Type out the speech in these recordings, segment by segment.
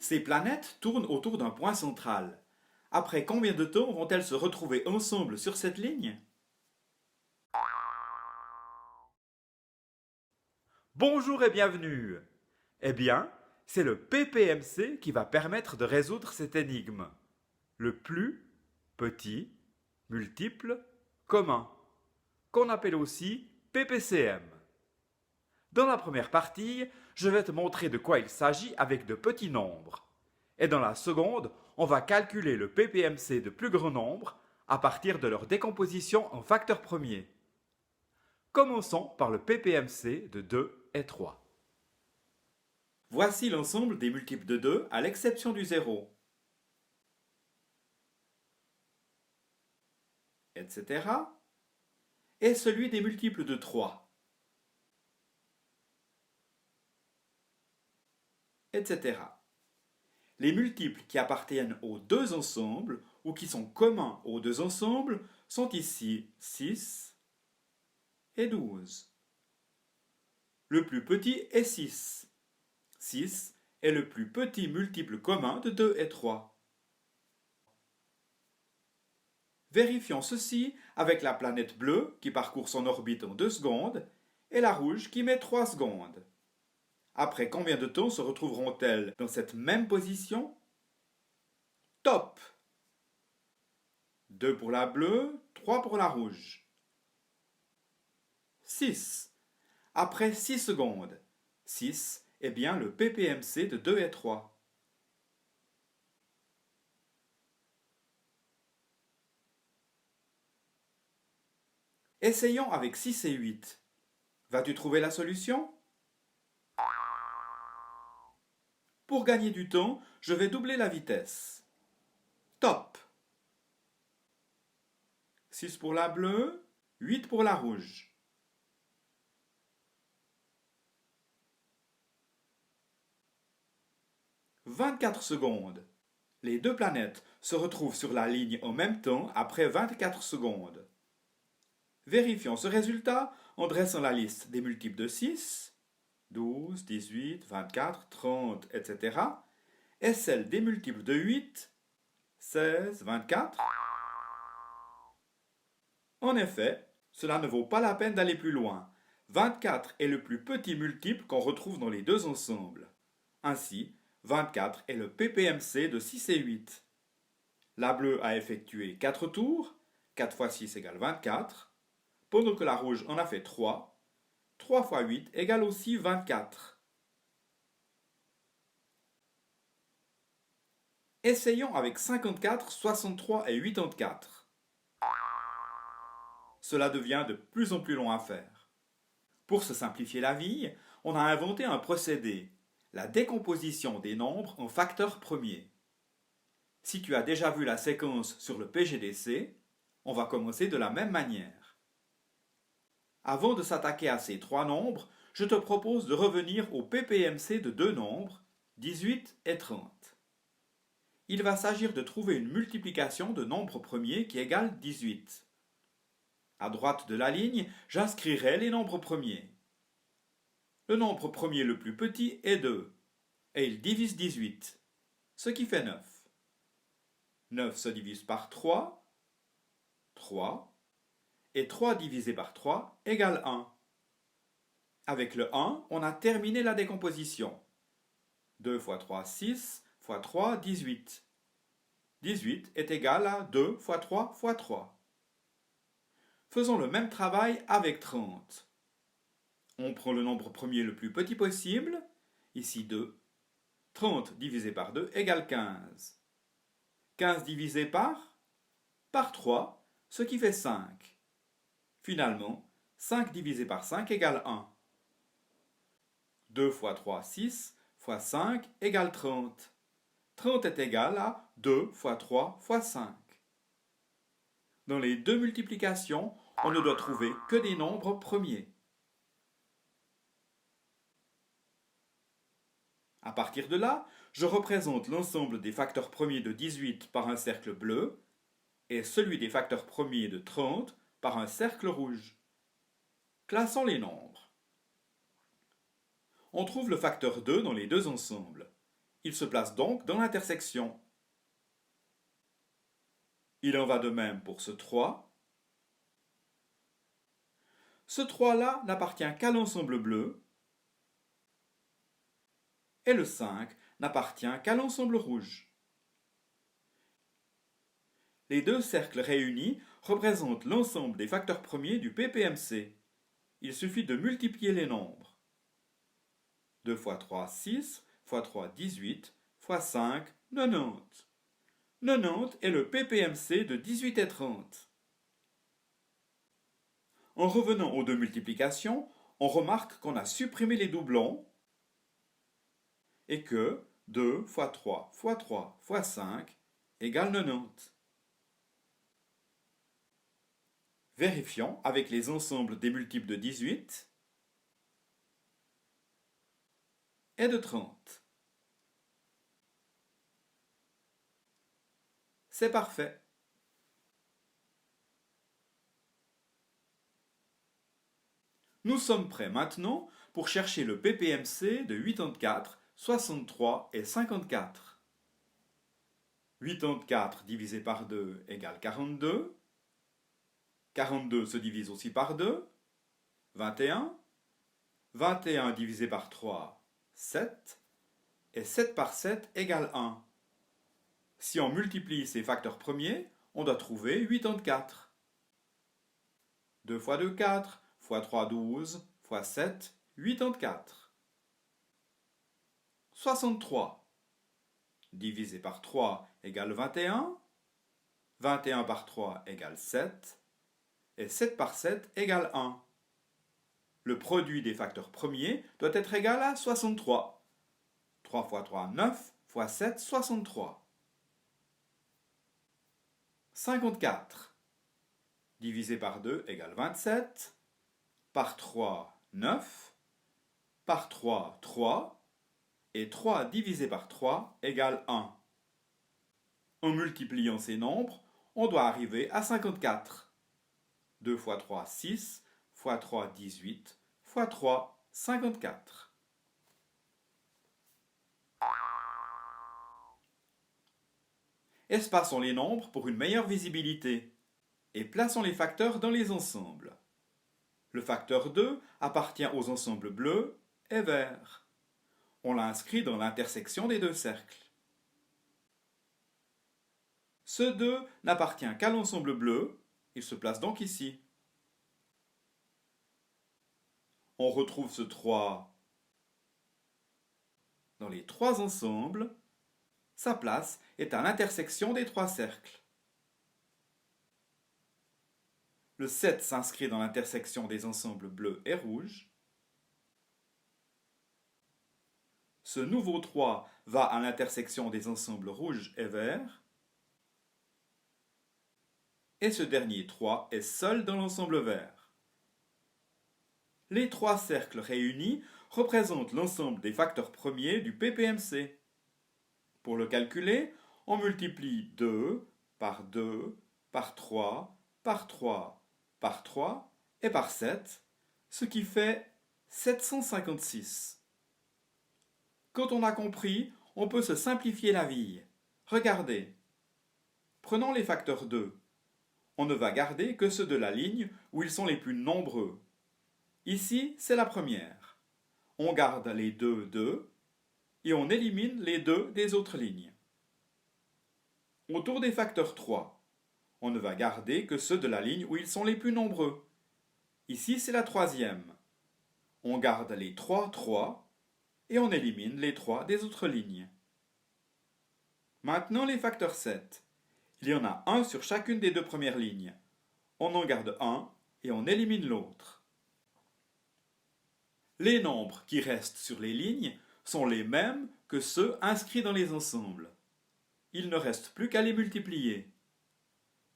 Ces planètes tournent autour d'un point central. Après combien de temps vont-elles se retrouver ensemble sur cette ligne? Bonjour et bienvenue. Eh bien, c'est le PPMC qui va permettre de résoudre cette énigme. Le plus petit multiple commun, qu'on appelle aussi PPCM. Dans la première partie, je vais te montrer de quoi il s'agit avec de petits nombres. Et dans la seconde, on va calculer le PPMC de plus grands nombres à partir de leur décomposition en facteurs premiers. Commençons par le PPMC de 2 et 3. Voici l'ensemble des multiples de 2 à l'exception du 0, etc. Et celui des multiples de 3, etc. Les multiples qui appartiennent aux deux ensembles ou qui sont communs aux deux ensembles sont ici 6 et 12. Le plus petit est 6. 6 est le plus petit multiple commun de 2 et 3. Vérifions ceci avec la planète bleue qui parcourt son orbite en 2 secondes et la rouge qui met 3 secondes. Après combien de temps se retrouveront-elles dans cette même position? Top! 2 pour la bleue, 3 pour la rouge. 6. Après 6 secondes. 6 est bien le PPMC de 2 et 3. Essayons avec 6 et 8. Vas-tu trouver la solution? Pour gagner du temps, je vais doubler la vitesse. Top! 6 pour la bleue, 8 pour la rouge. « 24 secondes. Les deux planètes se retrouvent sur la ligne en même temps après 24 secondes. Vérifions ce résultat en dressant la liste des multiples de 6, 12, 18, 24, 30, etc. et celle des multiples de 8, 16, 24. En effet, cela ne vaut pas la peine d'aller plus loin. 24 est le plus petit multiple qu'on retrouve dans les deux ensembles. Ainsi, 24 est le PPMC de 6 et 8. La bleue a effectué 4 tours, 4 fois 6 égale 24, pendant que la rouge en a fait 3. 3 fois 8 égale aussi 24. Essayons avec 54, 63 et 84. Cela devient de plus en plus long à faire. Pour se simplifier la vie, on a inventé un procédé, la décomposition des nombres en facteurs premiers. Si tu as déjà vu la séquence sur le PGDC, on va commencer de la même manière. Avant de s'attaquer à ces trois nombres, je te propose de revenir au PPMC de deux nombres, 18 et 30. Il va s'agir de trouver une multiplication de nombres premiers qui égale 18. À droite de la ligne, j'inscrirai les nombres premiers. Le nombre premier le plus petit est 2, et il divise 18, ce qui fait 9. 9 se divise par 3, 3, et 3 divisé par 3 égale 1. Avec le 1, on a terminé la décomposition. 2 fois 3, 6, fois 3, 18. 18 est égal à 2 fois 3 fois 3. Faisons le même travail avec 30. On prend le nombre premier le plus petit possible, ici 2. 30 divisé par 2 égale 15. 15 divisé par 3, ce qui fait 5. Finalement, 5 divisé par 5 égale 1. 2 fois 3, 6, fois 5 égale 30. 30 est égal à 2 fois 3 fois 5. Dans les deux multiplications, on ne doit trouver que des nombres premiers. À partir de là, je représente l'ensemble des facteurs premiers de 18 par un cercle bleu et celui des facteurs premiers de 30 par un cercle rouge. Classons les nombres. On trouve le facteur 2 dans les deux ensembles. Il se place donc dans l'intersection. Il en va de même pour ce 3. Ce 3-là n'appartient qu'à l'ensemble bleu et le 5 n'appartient qu'à l'ensemble rouge. Les deux cercles réunis représentent l'ensemble des facteurs premiers du PPMC. Il suffit de multiplier les nombres. 2 fois 3, 6, fois 3, 18, fois 5, 90. 90 est le PPMC de 18 et 30. En revenant aux deux multiplications, on remarque qu'on a supprimé les doublons et que 2 fois 3 fois 3 fois 5 égale 90. Vérifions avec les ensembles des multiples de 18 et de 30. C'est parfait. Nous sommes prêts maintenant pour chercher le PPMC de 84, 63 et 54. 84 divisé par 2 égale 42. 42 se divise aussi par 2. 21. 21 divisé par 3, 7. Et 7 par 7 égale 1. Si on multiplie ces facteurs premiers, on doit trouver 84. 2 fois 2, 4. Fois 3, 12. Fois 7, 84. 63. Divisé par 3 égale 21. 21 par 3 égale 7. Et 7 par 7 égale 1. Le produit des facteurs premiers doit être égal à 63. 3 fois 3, 9, fois 7, 63. 54. Divisé par 2 égale 27. Par 3, 9. Par 3, 3. Et 3 divisé par 3 égale 1. En multipliant ces nombres, on doit arriver à 54. 2 fois 3, 6, fois 3, 18, fois 3, 54. Espaçons les nombres pour une meilleure visibilité et plaçons les facteurs dans les ensembles. Le facteur 2 appartient aux ensembles bleu et vert. On l'a inscrit dans l'intersection des deux cercles. Ce 2 n'appartient qu'à l'ensemble bleu, il se place donc ici. On retrouve ce 3 dans les trois ensembles. Sa place est à l'intersection des trois cercles. Le 7 s'inscrit dans l'intersection des ensembles bleu et rouge. Ce nouveau 3 va à l'intersection des ensembles rouge et vert. Et ce dernier 3 est seul dans l'ensemble vert. Les trois cercles réunis représentent l'ensemble des facteurs premiers du PPMC. Pour le calculer, on multiplie 2 par 2, par 3, par 3, par 3 et par 7, ce qui fait 756. Quand on a compris, on peut se simplifier la vie. Regardez. Prenons les facteurs 2. On ne va garder que ceux de la ligne où ils sont les plus nombreux. Ici, c'est la première. On garde les 2, 2, et on élimine les 2 des autres lignes. Autour des facteurs 3, on ne va garder que ceux de la ligne où ils sont les plus nombreux. Ici, c'est la troisième. On garde les 3, 3, et on élimine les 3 des autres lignes. Maintenant, les facteurs 7. Il y en a un sur chacune des deux premières lignes. On en garde un et on élimine l'autre. Les nombres qui restent sur les lignes sont les mêmes que ceux inscrits dans les ensembles. Il ne reste plus qu'à les multiplier.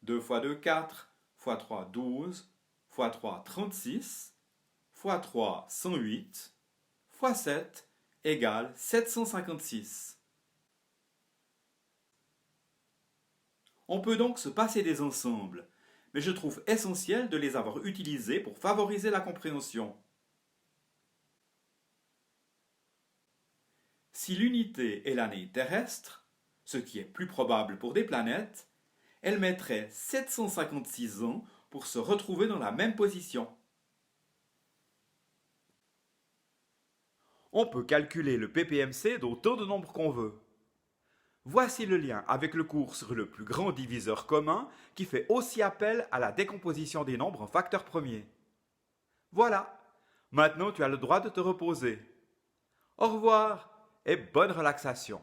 2 fois 2, 4, fois 3, 12, fois 3, 36, fois 3, 108, fois 7 égale 756. On peut donc se passer des ensembles, mais je trouve essentiel de les avoir utilisés pour favoriser la compréhension. Si l'unité est l'année terrestre, ce qui est plus probable pour des planètes, elle mettrait 756 ans pour se retrouver dans la même position. On peut calculer le ppmc d'autant de nombres qu'on veut. Voici le lien avec le cours sur le plus grand diviseur commun qui fait aussi appel à la décomposition des nombres en facteurs premiers. Voilà, maintenant tu as le droit de te reposer. Au revoir et bonne relaxation.